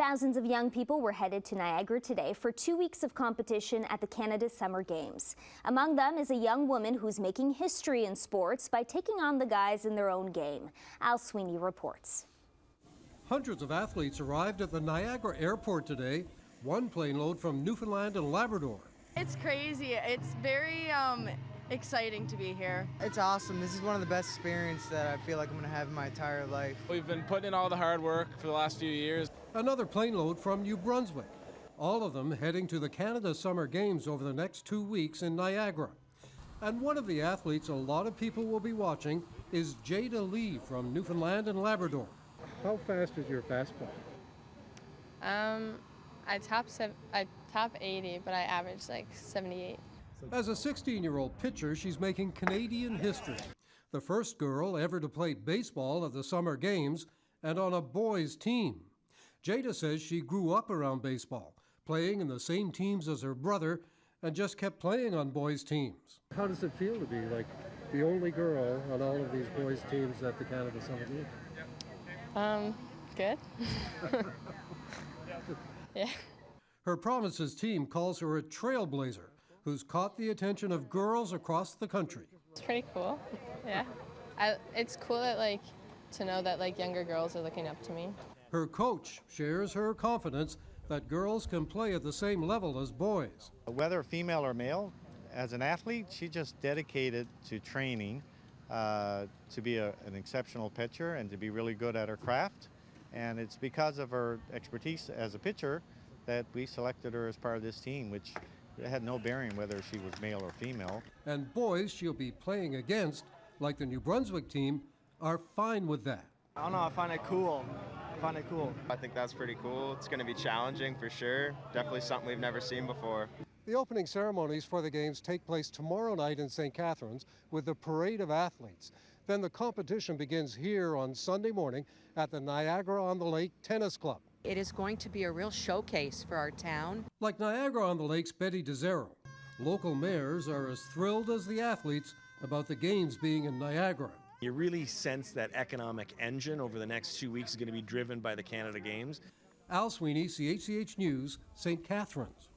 Thousands of young people were headed to Niagara today for 2 weeks of competition at the Canada Summer Games. Among them is a young woman who's making history in sports by taking on the guys in their own game. Sweeney reports. Hundreds of athletes arrived at the Niagara airport today, one plane load from Newfoundland and Labrador. It's crazy. It's very exciting to be here. It's awesome. This is one of the best experiences that I feel like I'm going to have in my entire life. We've been putting in all the hard work for the last few years. Another plane load from New Brunswick, all of them heading to the Canada Summer Games over the next 2 weeks in Niagara. And one of the athletes a lot of people will be watching is JAIDA Lee from Newfoundland and Labrador. How fast is your fastball? I top 80, but I average like 78. As a 16-year-old pitcher, she's making Canadian history. The first girl ever to play baseball at the Summer Games and on a boys' team. JAIDA says she grew up around baseball, playing in the same teams as her brother, and just kept playing on boys' teams. How does it feel to be like the only girl on all of these boys' teams at the Canada Summer Games? Good. Yeah. Her Province's team calls her a trailblazer who's caught the attention of girls across the country. It's pretty cool. Yeah. It's cool that to know that younger girls are looking up to me. Her coach shares her confidence that girls can play at the same level as boys. Whether female or male, as an athlete, she's just dedicated to training to be an exceptional pitcher and to be really good at her craft. And it's because of her expertise as a pitcher that we selected her as part of this team, which had no bearing whether she was male or female. And boys she'll be playing against, like the New Brunswick team, are fine with that. I don't know, I find it cool. I think that's pretty cool. It's going to be challenging for sure. Definitely something we've never seen before. The opening ceremonies for the games take place tomorrow night in St. Catharines with the parade of athletes. Then the competition begins here on Sunday morning at the Niagara-on-the-Lake Tennis Club. It is going to be a real showcase for our town. Like Niagara-on-the-Lake's Betty DeZero, local mayors are as thrilled as the athletes about the games being in Niagara. You really sense that economic engine over the next 2 weeks is going to be driven by the Canada Games. Sweeney, CHCH News, St. Catharines.